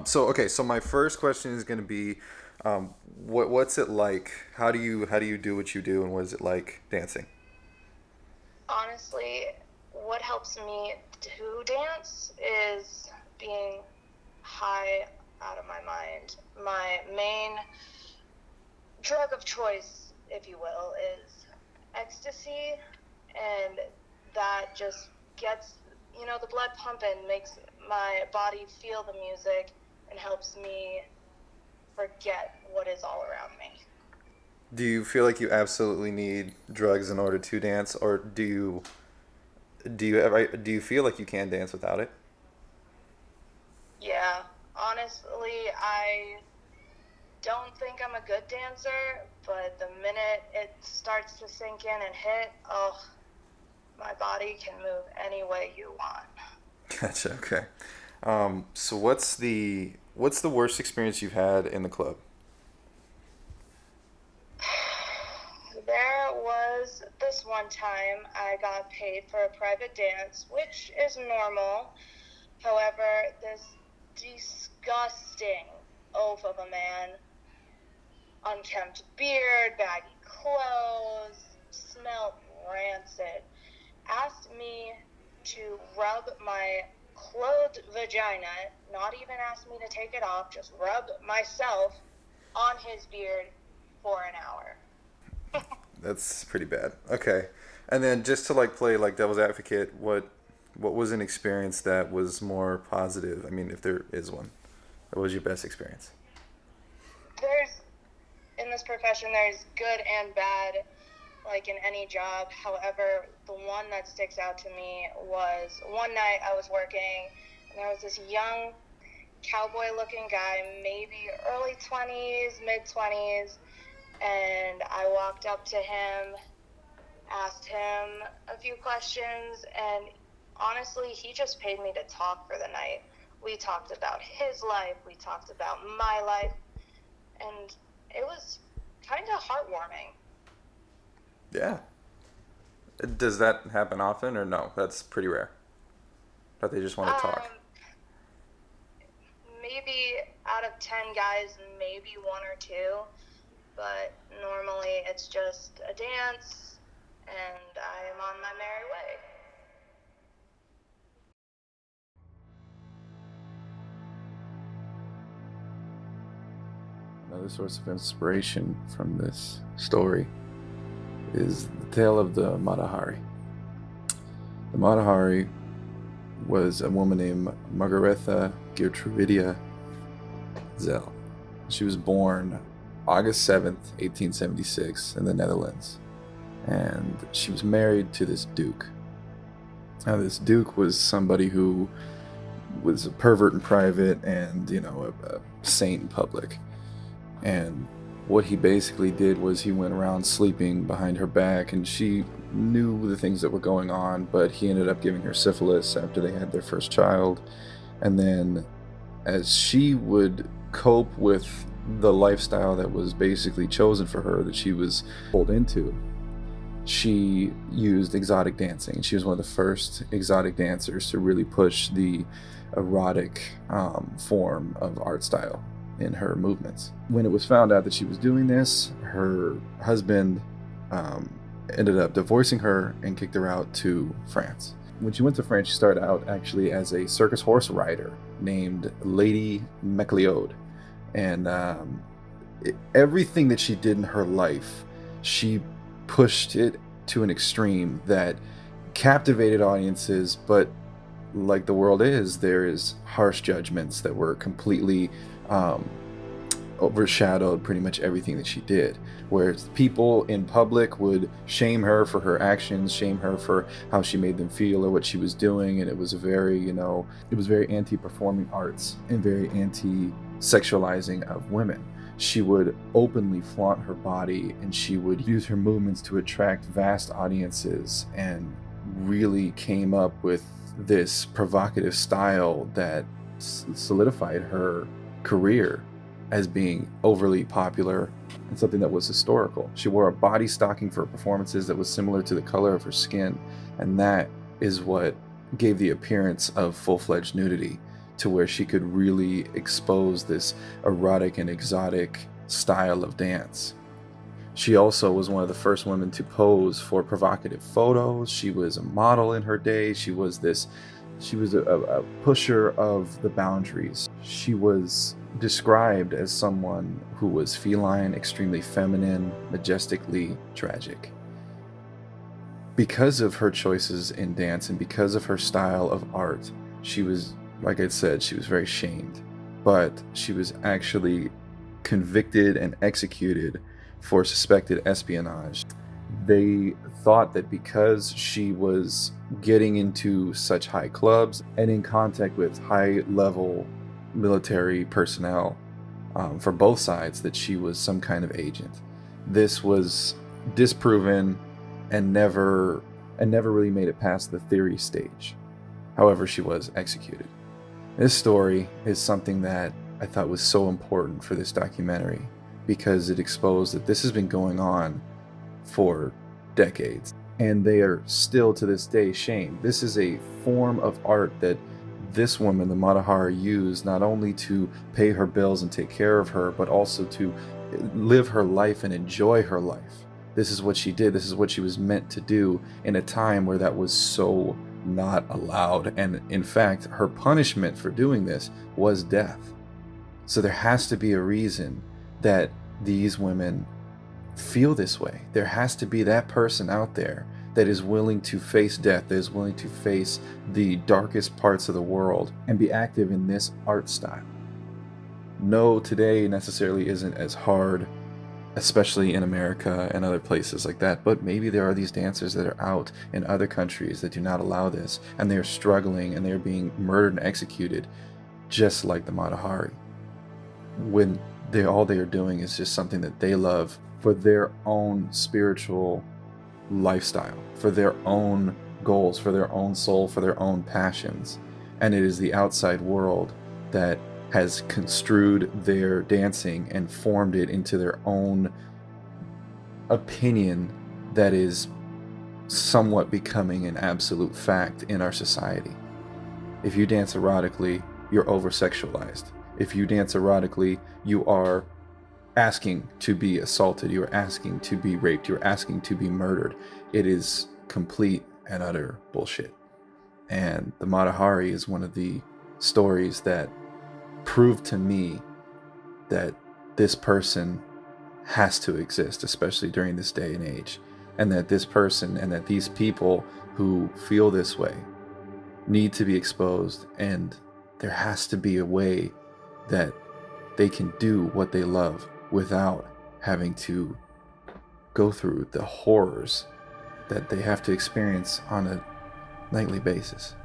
So my first question is going to be, what's it like? How do you do what you do, and what is it like dancing? Honestly, what helps me to dance is being high out of my mind. My main drug of choice, if you will, is ecstasy, and that just gets, the blood pumping, makes my body feel the music, and helps me forget what is all around me. Do you feel like you absolutely need drugs in order to dance, or do you feel like you can dance without it? Yeah, honestly, I don't think I'm a good dancer, but the minute it starts to sink in and hit, oh, my body can move any way you want. Gotcha. Okay. So what's the worst experience you've had in the club? There was this one time I got paid for a private dance, which is normal. However, this disgusting oaf of a man, unkempt beard, baggy clothes, smelled rancid, asked me to rub my clothed vagina, not even asked me to take it off, just rub myself on his beard for an hour. That's pretty bad. Okay. And then just to like play like devil's advocate, what was an experience that was more positive? I mean, if there is one. What was your best experience? There's, in this profession, there's good and bad, like in any job. However, the one that sticks out to me was one night I was working, and there was this young cowboy looking guy, maybe early 20s, mid 20s, and I walked up to him, asked him a few questions, and honestly, he just paid me to talk for the night. We talked about his life, we talked about my life, and it was kind of heartwarming. Yeah. Does that happen often or no? That's pretty rare. That they just want to talk. Um, Maybe out of 10 guys, maybe one or two, but normally it's just a dance, and I am on my merry way. Another source of inspiration from this story is the tale of the Matahari. The Matahari was a woman named Margaretha Geertruida Zell. She was born August 7th, 1876, in the Netherlands, and she was married to this duke. Now, this duke was somebody who was a pervert in private and, a saint in public. And what he basically did was he went around sleeping behind her back, and she knew the things that were going on, but he ended up giving her syphilis after they had their first child. And then, as she would cope with the lifestyle that was basically chosen for her, that she was pulled into, she used exotic dancing. She was one of the first exotic dancers to really push the erotic form of art style in her movements. When it was found out that she was doing this, her husband ended up divorcing her and kicked her out to France. When she went to France, she started out actually as a circus horse rider named Lady MacLeod. And everything that she did in her life, she pushed it to an extreme that captivated audiences, but like the world is, there is harsh judgments that were completely overshadowed pretty much everything that she did. Whereas people in public would shame her for her actions, shame her for how she made them feel or what she was doing, and it was it was very anti-performing arts and very anti-sexualizing of women. She would openly flaunt her body, and she would use her movements to attract vast audiences, and really came up with this provocative style that solidified her career as being overly popular and something that was historical. She wore a body stocking for performances that was similar to the color of her skin, and that is what gave the appearance of full-fledged nudity to where she could really expose this erotic and exotic style of dance. She also was one of the first women to pose for provocative photos. She was a model in her day. She was a pusher of the boundaries. She was described as someone who was feline, extremely feminine, majestically tragic. Because of her choices in dance and because of her style of art, she was, like I said, she was very shamed. But she was actually convicted and executed for suspected espionage. They thought that because she was getting into such high clubs and in contact with high-level military personnel for both sides, that she was some kind of agent. This was disproven and never really made it past the theory stage. However, she was executed. This story is something that I thought was so important for this documentary because it exposed that this has been going on for decades and they are still to this day shamed. This is a form of art that this woman, the Mata Hari, used not only to pay her bills and take care of her, but also to live her life and enjoy her life. This is what she did. This is what she was meant to do in a time where that was so not allowed. And in fact, her punishment for doing this was death. So there has to be a reason that these women feel this way. There has to be that person out there that is willing to face death, that is willing to face the darkest parts of the world and be active in this art style. No, today necessarily isn't as hard, especially in America and other places like that, but maybe there are these dancers that are out in other countries that do not allow this, and they're struggling and they're being murdered and executed just like the Mata Hari, when all they are doing is just something that they love for their own spiritual lifestyle, for their own goals, for their own soul, for their own passions. And it is the outside world that has construed their dancing and formed it into their own opinion that is somewhat becoming an absolute fact in our society. If you dance erotically, you're over-sexualized. If you dance erotically, you are asking to be assaulted, you are asking to be raped, you're asking to be murdered. It is complete and utter bullshit. And the Mata Hari is one of the stories that proved to me that this person has to exist, especially during this day and age, and that this person and that these people who feel this way need to be exposed, and there has to be a way that they can do what they love without having to go through the horrors that they have to experience on a nightly basis.